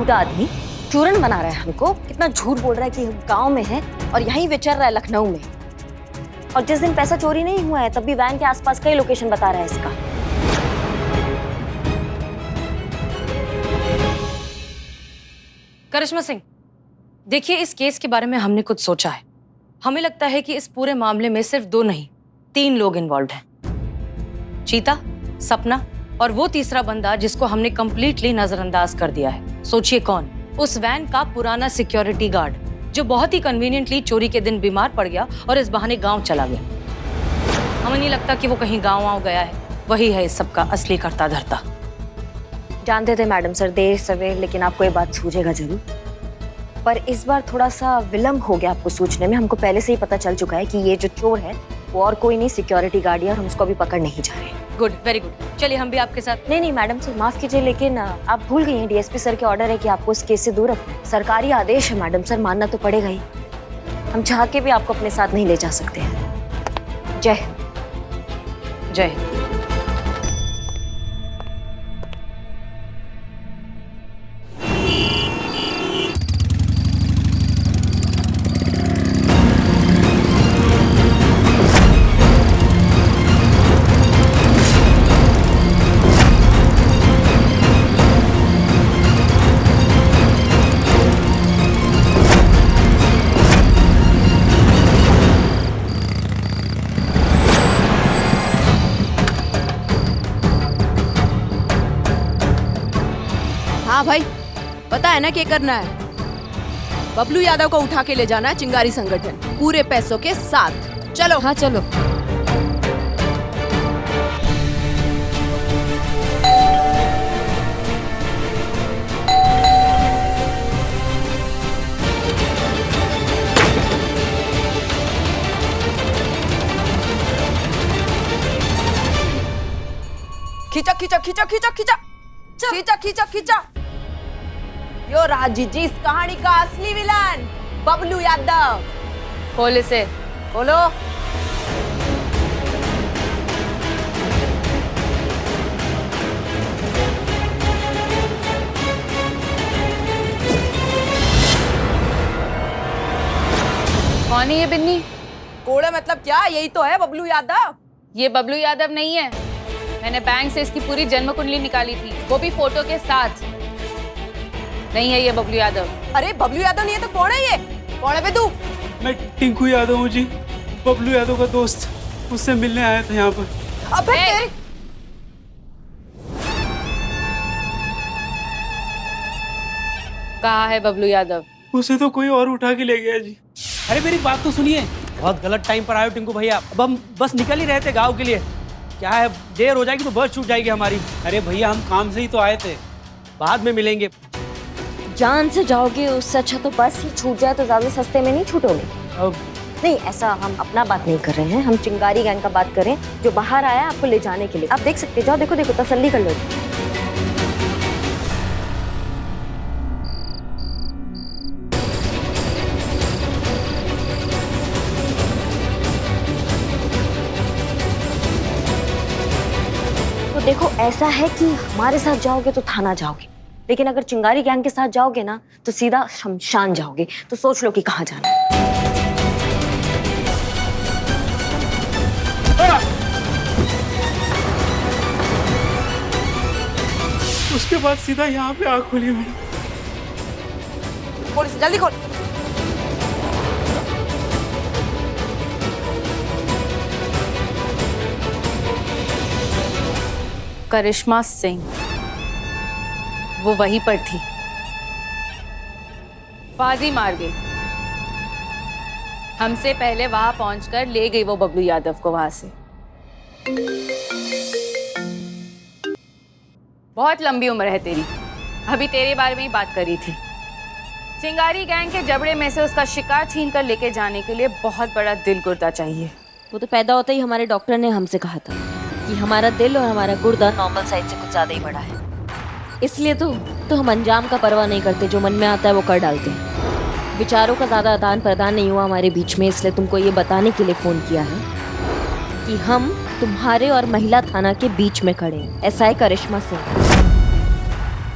झूठा आदमी चूरन बना रहा है हमको। कितना झूठ बोल रहा है कि गांव में है और यहीं विचर रहा है लखनऊ में। और जिस दिन पैसा चोरी नहीं हुआ है तब भी वैन के आसपास कई लोकेशन बता रहा है इसका। करिश्मा सिंह, देखिए इस केस के बारे में हमने कुछ सोचा है। हमें लगता है कि इस पूरे मामले में सिर्फ 2 नहीं 3 लोग इन्वॉल्व हैं। चीता, सपना और वो तीसरा बंदा जिसको हमने कंप्लीटली नजरअंदाज कर दिया है। सोचिए कौन? उस वैन का पुराना सिक्योरिटी गार्ड जो बहुत ही कन्वीनियंटली चोरी के दिन बीमार पड़ गया और इस बहाने गांव चला गया। हमें नहीं लगता कि वो कहीं गांव गया है। वही है इस सब का असली करता धरता। जानते थे मैडम सर देर सवेर, लेकिन आपको ये बात सूझेगा जरूर। पर इस बार थोड़ा सा विलम्ब हो गया आपको सूझने में। हमको पहले से ही पता चल चुका है कि ये जो चोर है वो और कोई नहीं, सिक्योरिटी गार्ड है और हम उसको अभी पकड़ नहीं जा रहे। Good, very good. चलिए हम भी आपके साथ। नहीं मैडम सर माफ कीजिए, लेकिन आप भूल गई हैं डीएसपी सर के ऑर्डर है कि आपको इस केस से दूर रखना है। सरकारी आदेश है मैडम सर, मानना तो पड़ेगा ही। हम चाह के भी आपको अपने साथ नहीं ले जा सकते हैं। जय हिंद। जय हिंद। हाँ भाई, पता है ना क्या करना है। बबलू यादव को उठा के ले जाना है चिंगारी संगठन पूरे पैसों के साथ। चलो। हाँ चलो। खींचा खींचा खींचा खींचा खींचा खींचा खींचा खींचा। यो रहा जीजी इस कहानी का असली विलन, बबलू यादव। खोल इसे। बोलो। कौन है ये बिन्नी? कोड़े मतलब क्या? यही तो है बबलू यादव। ये बबलू यादव नहीं है। मैंने बैंक से इसकी पूरी जन्म कुंडली निकाली थी, वो भी फोटो के साथ। नहीं है ये बबलू यादव। अरे बबलू यादव नहीं है तो कौन है ये? कौन है बे तू? मैं टिंकू यादव हूँ जी, बबलू यादव का दोस्त। उससे मिलने आया था यहाँ पर। अबे तेरी। कहाँ है बबलू यादव? उसे तो कोई और उठा के ले गया जी। अरे मेरी बात तो सुनिए, बहुत गलत टाइम पर आए हो टिंकू भैया। अब हम बस निकल ही रहे थे गांव के लिए। क्या है, देर हो जाएगी तो बस छूट जाएगी हमारी। अरे भैया हम काम से ही तो आए थे। बाद में मिलेंगे। जान से जाओगे उससे अच्छा तो बस ही छूट जाए तो ज्यादा सस्ते में नहीं छूटोगे। अब नहीं, ऐसा हम अपना बात नहीं कर रहे हैं, हम चिंगारी गैंग का बात कर रहे हैं जो बाहर आया आपको ले जाने के लिए। आप देख सकते, जाओ देखो देखो, तसल्ली कर लो। तो देखो ऐसा है कि हमारे साथ जाओगे तो थाना जाओगे, लेकिन अगर चिंगारी गैंग के साथ जाओगे ना तो सीधा शमशान जाओगे। तो सोच लो कि कहाँ जाना है। उसके बाद सीधा यहाँ पे आँख खुली मैंने। खोल इसे, जल्दी खोल। करिश्मा सिंह वो वहीं पर थी, बाजी मार गई। हमसे पहले वहां पहुंचकर ले गई वो बबलू यादव को वहां से। बहुत लंबी उम्र है तेरी, अभी तेरे बारे में ही बात करी थी। चिंगारी गैंग के जबड़े में से उसका शिकार छीन कर लेके जाने के लिए बहुत बड़ा दिल गुर्दा चाहिए। वो तो पैदा होते ही हमारे डॉक्टर ने हमसे कहा था कि हमारा दिल और हमारा गुर्दा नॉर्मल साइज से कुछ ज्यादा ही बड़ा है। इसलिए तो हम अंजाम का परवाह नहीं करते, जो मन में आता है वो कर डालते हैं। विचारों का ज्यादा आदान प्रदान नहीं हुआ हमारे बीच में, इसलिए तुमको ये बताने के लिए फोन किया है कि हम तुम्हारे और महिला थाना के बीच में खड़े हैं। ऐसा है करिश्मा सिंह।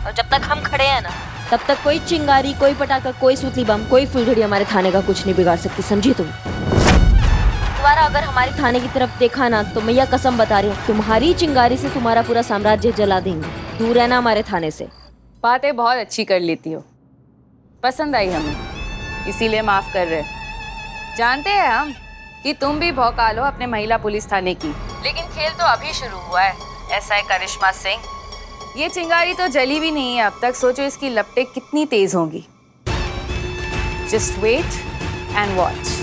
और जब तक हम खड़े हैं ना तब तक कोई चिंगारी, कोई पटाखा, कोई सूतली बम, कोई फुलझड़ी हमारे थाने का कुछ नहीं बिगाड़ सकती, समझी तुम? दोबारा अगर हमारे थाने की तरफ देखा ना तो मैया कसम बता रही हूँ, तुम्हारी चिंगारी से तुम्हारा पूरा साम्राज्य जला देंगे। दूर रहना हमारे थाने से। बातें बहुत अच्छी कर लेती हो, पसंद आई हमें, इसीलिए माफ कर रहे। जानते हैं हम कि तुम भी भौकाल हो अपने महिला पुलिस थाने की, लेकिन खेल तो अभी शुरू हुआ है। एसआई करिश्मा सिंह, ये चिंगारी तो जली भी नहीं है अब तक, सोचो इसकी लपटें कितनी तेज होंगी। Just wait and watch.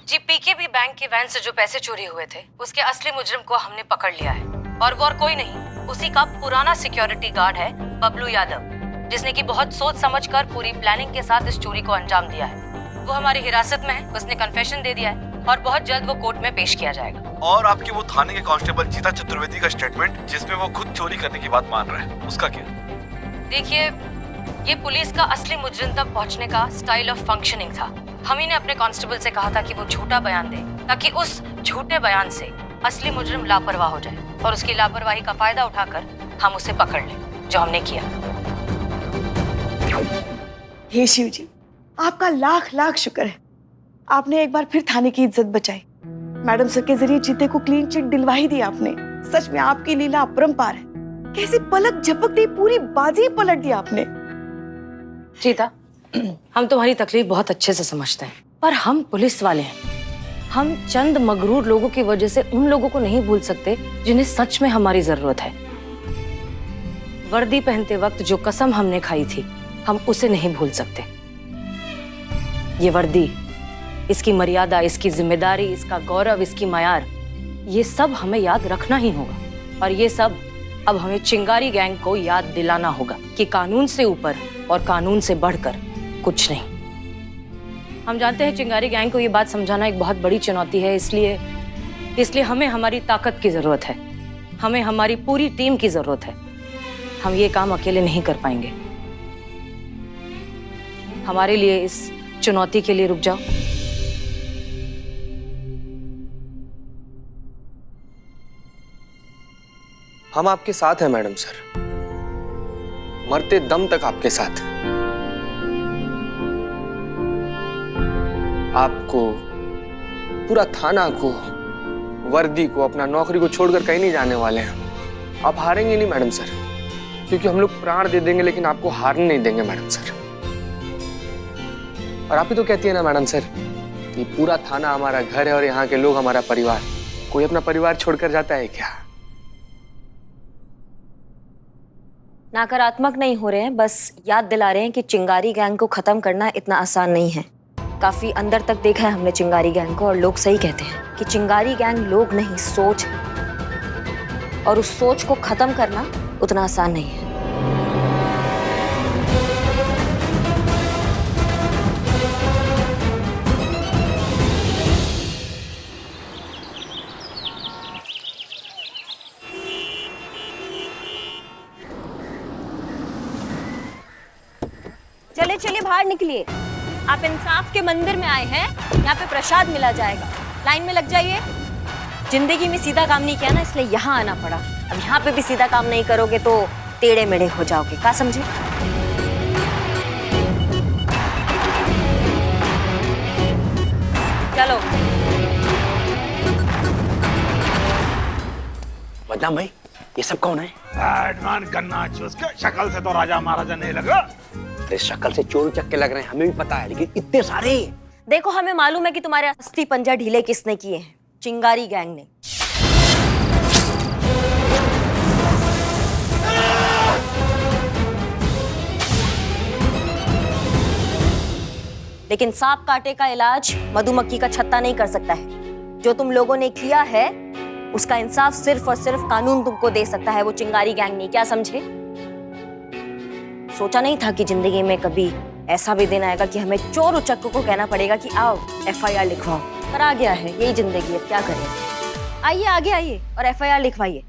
जी, पीकेबी बैंक के वैन से जो पैसे चोरी हुए थे उसके असली मुजरिम को हमने पकड़ लिया है, और वो और कोई नहीं, उसी का पुराना सिक्योरिटी गार्ड है बबलू यादव, जिसने की बहुत सोच समझकर पूरी प्लानिंग के साथ इस चोरी को अंजाम दिया है। वो हमारी हिरासत में है, उसने कन्फेशन दे दिया है और बहुत जल्द वो कोर्ट में पेश किया जाएगा। और आपके वो थाने के कांस्टेबल जीता चतुर्वेदी का स्टेटमेंट जिसमें वो खुद चोरी करने की बात मान रहा है, उसका क्या? देखिए, ये पुलिस का असली मुजरिम तक पहुंचने का स्टाइल ऑफ फंक्शनिंग था। हम ही ने अपने कांस्टेबल से कहा था कि वो झूठा बयान दे, ताकि उस झूठे बयान से असली मुजरिम लापरवाह हो जाए और उसकी लापरवाही का फायदा उठाकर हम उसे पकड़ लें, जो हमने किया। हे शिव जी, आपका लाख लाख शुक्र है, आपने एक बार फिर थाने की इज्जत बचाई। मैडम सर के जरिए जीते को क्लीन चिट दिलवा ही दी आपने। सच में आपकी लीला अपरंपार है। कैसी पलक झपकती पूरी बाजी पलट दी आपने। चीता, हम तुम्हारी तकलीफ बहुत अच्छे से समझते हैं, पर हम पुलिस वाले हैं। हम चंद मगरूर लोगों की वजह से उन लोगों को नहीं भूल सकते जिन्हें सच में हमारी जरूरत है। वर्दी पहनते वक्त जो कसम हमने खाई थी, हम उसे नहीं भूल सकते। ये वर्दी, इसकी मर्यादा, इसकी जिम्मेदारी, इसका गौरव, इसकी मयार, ये सब हमें याद रखना ही होगा। और ये सब अब हमें चिंगारी गैंग को याद दिलाना होगा कि कानून से ऊपर और कानून से बढ़कर कुछ नहीं। हम जानते हैं चिंगारी गैंग को ये बात समझाना एक बहुत बड़ी चुनौती है, इसलिए हमें हमारी ताकत की जरूरत है, हमें हमारी पूरी टीम की जरूरत है। हम ये काम अकेले नहीं कर पाएंगे। हमारे लिए इस चुनौती के लिए रुक जाओ। हम आपके साथ हैं मैडम सर, मरते दम तक आपके साथ। आपको, पूरा थाना को, वर्दी को, अपना नौकरी को छोड़कर कहीं नहीं जाने वाले हैं। आप हारेंगे नहीं मैडम सर, क्योंकि हम लोग प्राण दे देंगे लेकिन आपको हारने नहीं देंगे मैडम सर। और आप ही तो कहती है ना मैडम सर कि पूरा थाना हमारा घर है और यहाँ के लोग हमारा परिवार। कोई अपना परिवार छोड़कर जाता है क्या? नकारात्मक नहीं हो रहे हैं, बस याद दिला रहे हैं कि चिंगारी गैंग को खत्म करना इतना आसान नहीं है। काफी अंदर तक देखा है हमने चिंगारी गैंग को, और लोग सही कहते हैं कि चिंगारी गैंग लोग नहीं, सोच है, और उस सोच को खत्म करना उतना आसान नहीं है। चलिए चलिए बाहर निकलिए। आप इंसाफ के मंदिर में आए हैं, यहाँ पे प्रसाद मिला जाएगा, लाइन में लग जाइए। जिंदगी में सीधा काम नहीं किया ना, इसलिए यहाँ आना पड़ा। अब यहाँ पे भी सीधा काम नहीं करोगे तो टेढ़े मेढ़े हो जाओगे, क्या समझे? चलो। बदनाम भाई, ये सब कौन है? बैटमैन गन्ना चूस के शक्ल से तो राजा महाराजा नहीं लगा। इस शक्ल से चोर चक्के लग रहे हैं, हमें भी पता है, लेकिन इतने सारे। देखो, हमें मालूम है कि तुम्हारे अस्थि पंजा ढीले किसने किए हैं, चिंगारी गैंग ने। लेकिन सांप काटे का इलाज मधुमक्खी का छत्ता नहीं कर सकता है। जो तुम लोगों ने किया है उसका इंसाफ सिर्फ और सिर्फ कानून तुमको दे सकता है, वो चिंगारी गैंग नहीं, क्या समझे? सोचा नहीं था कि जिंदगी में कभी ऐसा भी दिन आएगा कि हमें चोर उचक्कों को कहना पड़ेगा कि आओ एफआईआर लिखवाओ, पर आ गया है, यही जिंदगी है, क्या करें। आइए आगे आइए और एफआईआर लिखवाइए।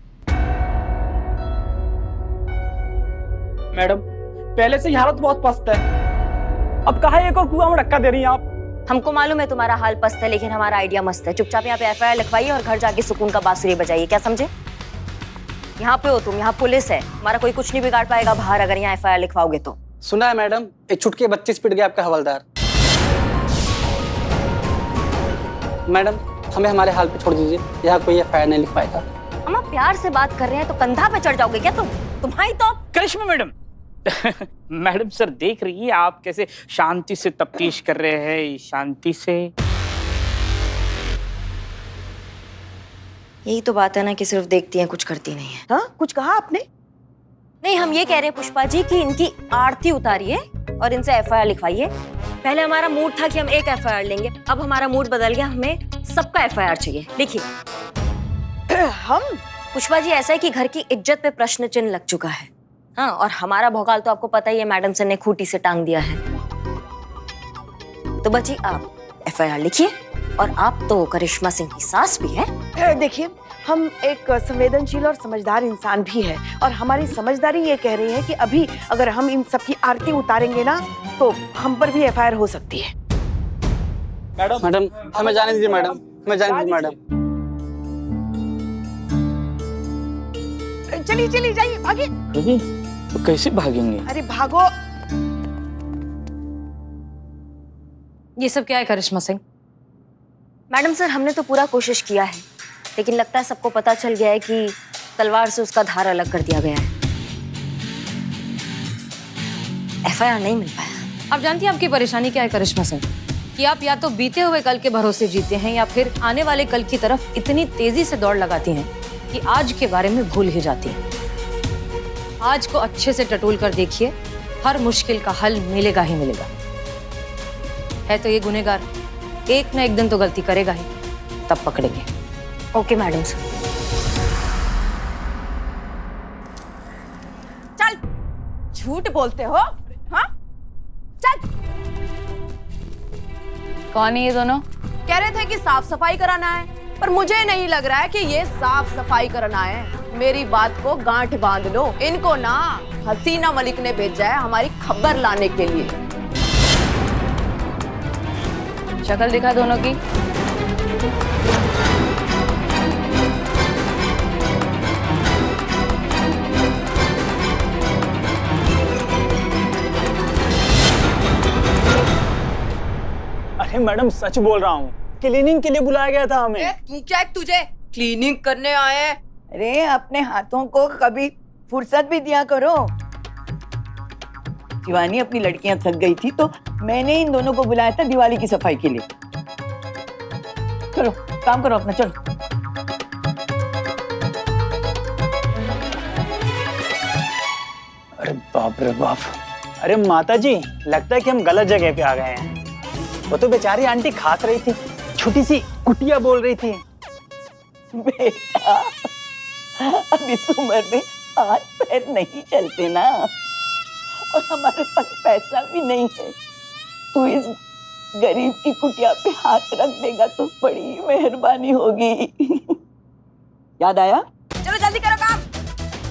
मैडम, पहले से ही हालत बहुत पस्त है, अब कहा एक और कुआं में धक्का दे रही हैं आप। हमको मालूम है तुम्हारा हाल पस्त है, लेकिन हमारा आइडिया मस्त है। चुपचाप यहाँ पे एफआईआर लिखवाइए और घर जाके सुकून का बांसुरी बजाइए, क्या समझे? यहाँ पे हो तुम, यहाँ पुलिस है, हमारा कोई कुछ नहीं बिगाड़ पाएगा बाहर अगर यहाँ एफआईआर लिखवाओगे तो। सुना है मैडम, एक छुटके 25 पिट गया आपका हवलदार। मैडम हमें हमारे हाल पे छोड़ दीजिए, यहाँ कोई एफआईआर नहीं लिख पाएगा। हम आप प्यार से बात कर रहे हैं तो कंधा पे चढ़ जाओगे क्या तुम? तुम्हारी तो करिश्मा मैडम मैडम सर देख रही है आप कैसे शांति से तफ्तीश कर रहे हैं, शांति से। यही तो बात है ना कि सिर्फ देखती हैं कुछ करती नहीं है। हाँ, कुछ कहा आपने? नहीं, हम ये कह रहे हैं पुष्पा जी कि इनकी आरती उतारिए और इनसे एफआईआर लिखवाइए। पहले हमारा मूड था कि हम एक एफआईआर लेंगे, अब हमारा मूड बदल गया, हमें सबका एफआईआर चाहिए। लिखिए। हम? पुष्पा जी ऐसा है कि घर की इज्जत पे प्रश्न चिन्ह लग चुका है। हाँ, और हमारा भौकाल तो आपको पता ही है, मैडम सर ने खूंटी से टांग दिया है। तो बची आप एफआईआर लिखिए, और आप तो करिश्मा सिंह की सास भी है। देखिए, हम एक संवेदनशील और समझदार इंसान भी है, और हमारी समझदारी ये कह रही है कि अभी अगर हम इन सब की आरती उतारेंगे ना तो हम पर भी एफआईआर हो सकती है। मैडम हमें जाने दीजिए, मैडम हमें जाने दीजिए मैडम। चलिए चलिए जाइए, भागिए। तो कैसे भागेंगे? अरे भागो। ये सब क्या है करिश्मा सिंह? मैडम सर, हमने तो पूरा कोशिश किया है, लेकिन लगता है सबको पता चल गया है कि तलवार से उसका धार अलग कर दिया गया है। एफआईआर नहीं मिल पाया। आप जानती हैं आपकी परेशानी क्या है करिश्मा सिंह? कि आप या तो बीते हुए कल के भरोसे जीते हैं या फिर आने वाले कल की तरफ इतनी तेजी से दौड़ लगाती हैं कि आज के बारे में भूल ही जाती हैं। आज को अच्छे से टटोल कर देखिए, हर मुश्किल का हल मिलेगा ही मिलेगा। है तो ये गुनहगार, एक ना एक दिन तो गलती करेगा ही, तब पकड़ेंगे। Okay madam sir. चल, झूठ बोलते हो? हाँ, चल। कौन है ये दोनों? कह रहे थे कि साफ सफाई कराना है, पर मुझे नहीं लग रहा है कि ये साफ सफाई करना है। मेरी बात को गांठ बांध लो। इनको ना हसीना मलिक ने भेजा है हमारी खबर लाने के लिए। शक्ल दिखा दोनों की। अरे मैडम सच बोल रहा हूँ, क्लीनिंग के लिए बुलाया गया था हमें। तू क्या है, तुझे क्लीनिंग करने आए? अरे अपने हाथों को कभी फुर्सत भी दिया करो। शिवानी अपनी लड़कियां थक गई थी तो मैंने इन दोनों को बुलाया था दिवाली की सफाई के लिए। चलो काम करो अपना, चलो। अरे बाप रे बाप। अरे माता जी, लगता है कि हम गलत जगह पे आ गए हैं। वो तो बेचारी आंटी खास रही थी, छोटी सी कुटिया बोल रही थी। बेटा अब इस उम्र में हाथ पैर नहीं चलते ना, और हमारे पास पैसा भी नहीं है। तू इस गरीब की कुटिया पे हाथ रख देगा तो बड़ी मेहरबानी होगी। याद आया? चलो जल्दी करो काम,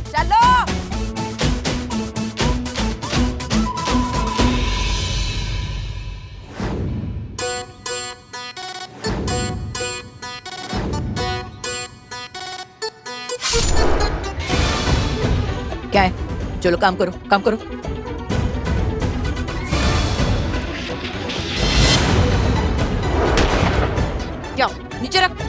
चलो। क्या है? चलो काम करो, काम करो। क्या नीचे रख।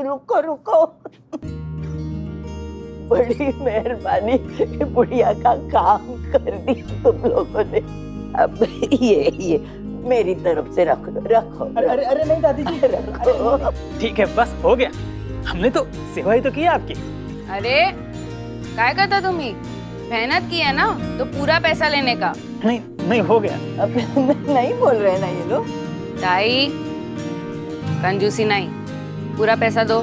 रुको रुको, बड़ी मेहरबानी बुढ़िया का काम कर दिया तुम लोगों ने। अब ये मेरी तरफ से रख लो, रखो। अरे अरे नहीं दादी जी, रखो। ठीक है बस हो गया, हमने तो सेवा ही तो की आपकी। अरे काय करता तुम्ही? मेहनत की है ना तो पूरा पैसा लेने का। नहीं नहीं, हो गया। अब नहीं बोल रहे ना ये लोग। ताई कंजूसी नहीं, पूरा पैसा दो।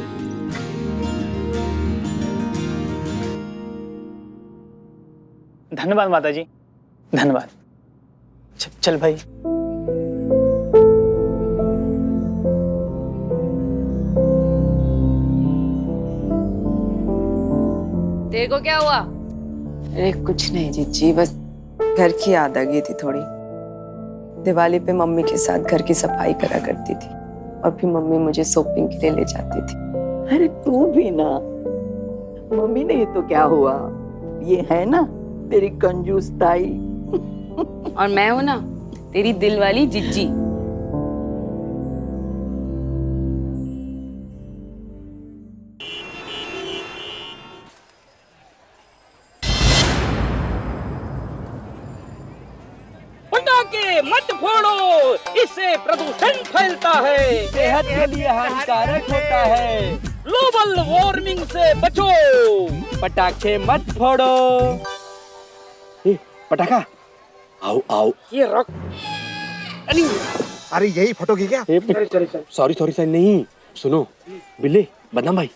धन्यवाद माता जी, धन्यवाद। चल भाई। तेरे को क्या हुआ? अरे कुछ नहीं जीजी, बस घर की याद आ गई थी थोड़ी। दिवाली पे मम्मी के साथ घर की सफाई करा करती थी और फिर मम्मी मुझे शॉपिंग के लिए ले जाती थी। अरे तू भी ना, मम्मी ने ये तो क्या हुआ, ये है ना तेरी कंजूस ताई। और मैं हूं ना तेरी दिल वाली जिज्जी। पटाखे मत फोड़ो, इससे प्रदूषण फैलता है, सेहत के लिए हानिकारक होता है। ग्लोबल वार्मिंग से बचो, पटाखे मत फोड़ो। पटाखा आओ आओ। ये रख। अरे यही फोटो की क्या? सॉरी सॉरी सर, नहीं सुनो बिल्ले बदनाम भाई,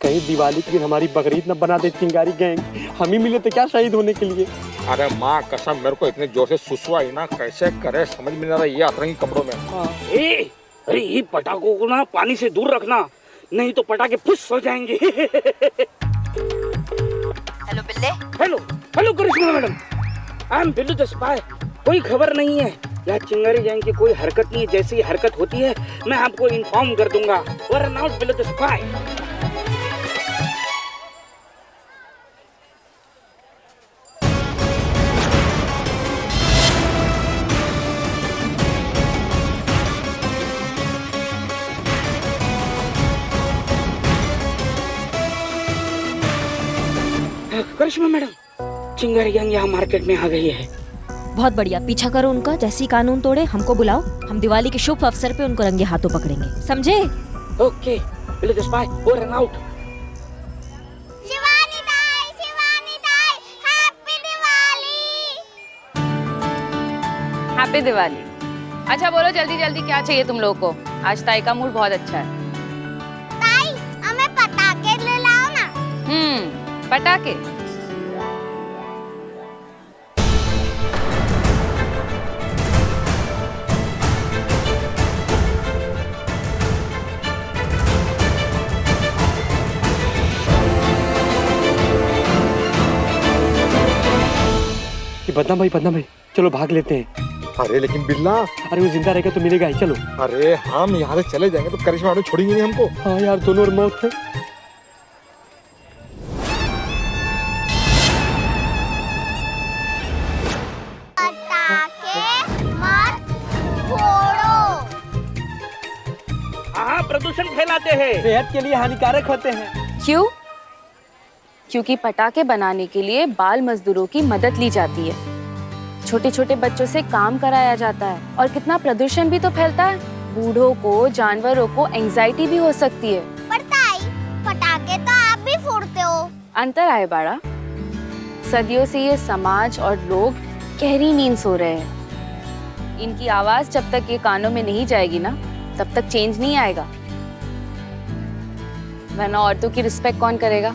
कहीं दिवाली के दिन हमारी बकरीद न बना दे चिंगारी गैंग। हम ही मिले थे क्या शहीद होने के लिए? अरे माँ कसम, मेरे को इतने जोर से सुसुआ आई ना, कैसे करे समझ में नहीं आ रहा। ये अतरंगी कपड़ों में। अरे ये पटाखों को ना पानी से दूर रखना, नहीं तो पटाखे फुस हो जाएंगे। हेलो बिल्ले। Hello hello Karishma madam, I am Billu the spy. कोई खबर नहीं है, यहाँ चिंगारी गैंग की कोई हरकत नहीं है। जैसी हरकत होती है मैं आपको इन्फॉर्म कर दूंगा। Worry not Billu the spy. Karishma madam, Chingari gang यहाँ मार्केट में आ गई है। बहुत बढ़िया, पीछा करो उनका। जैसी कानून तोड़े हमको बुलाओ, हम दिवाली के शुभ अवसर पे उनको रंगे हाथों पकड़ेंगे, समझे? Okay Billu the spy, over and out. Shivani Dai, happy Diwali. Happy Diwali. अच्छा बोलो जल्दी जल्दी क्या चाहिए तुम लोगों को? आज ताई का मूड बहुत अच्छा है। ताई हमें पटाखे ले लाओ ना। पटाखे। बदनाम भाई चलो भाग लेते हैं। अरे लेकिन बिल्ला, अरे वो जिंदा रहेगा तो मिलेगा ही, चलो। अरे हम यहाँ से चले जाएंगे तो करिश्मा मैडम छोड़ेंगी नहीं हमको। हाँ यार, दोनों और मौत है। पटाखे मत फोड़ो। हाँ, प्रदूषण फैलाते हैं, सेहत के लिए हानिकारक होते हैं। क्यों? क्योंकि पटाखे बनाने के लिए बाल मजदूरों की मदद ली जाती है, छोटे छोटे बच्चों से काम कराया जाता है, और कितना प्रदूषण भी तो फैलता है। बूढ़ों को, जानवरों को एंजाइटी भी हो सकती है। पर ताई, पटाखे तो आप भी फोड़ते हो। अंतर आए बाड़ा, सदियों से ये समाज और लोग गहरी नींद सो रहे हैं। इनकी आवाज जब तक ये कानों में नहीं जाएगी ना, तब तक चेंज नहीं आएगा। वरना औरतों की रिस्पेक्ट कौन करेगा?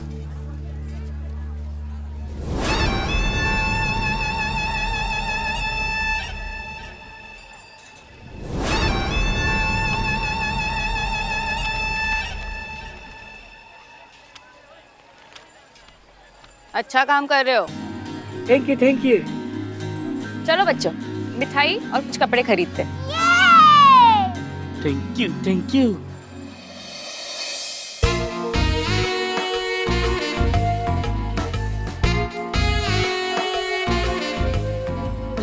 अच्छा काम कर रहे हो। Thank you. चलो बच्चों, मिठाई और कुछ कपड़े खरीदते। Thank you.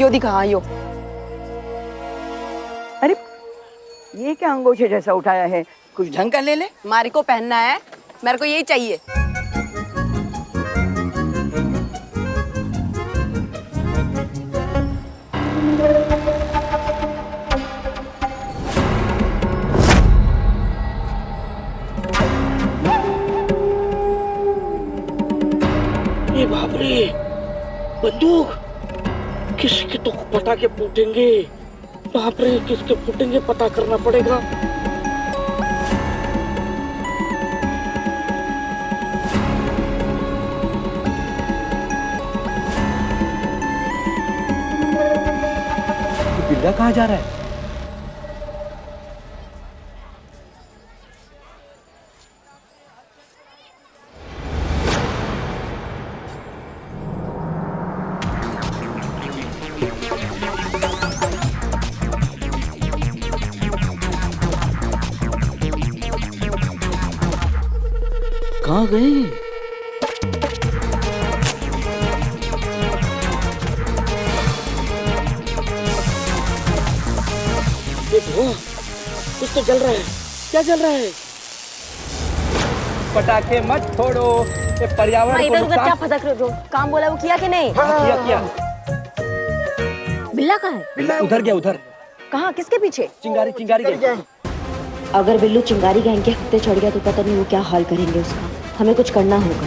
यो दिखा यो। अरे ये क्या अंगोछे जैसा उठाया है, कुछ ढंग का ले ले। मारी को पहनना है, मेरे को यही चाहिए। ये बाप रे, किसके तो पटाखे फूटेंगे। बाप रे, किसके फूटेंगे पता करना पड़ेगा। बिल्ला कहाँ जा रहा है? कहाँ गए? देखो, कुछ तो जल रहा है। क्या जल रहा है? पटाखे मत फोड़ो, ये पर्यावरण को नुकसान। क्या फटक रहे हो? काम बोला वो किया कि नहीं? हाँ, किया। बिल्ला कहाँ है? बिल्ला उधर गया, उधर। कहाँ? किसके पीछे? चिंगारी गया। अगर बिल्लू चिंगारी गैंग के हत्थे चढ़ गया तो पता नहीं वो क्या हाल करेंगे उसका। हमें कुछ करना होगा।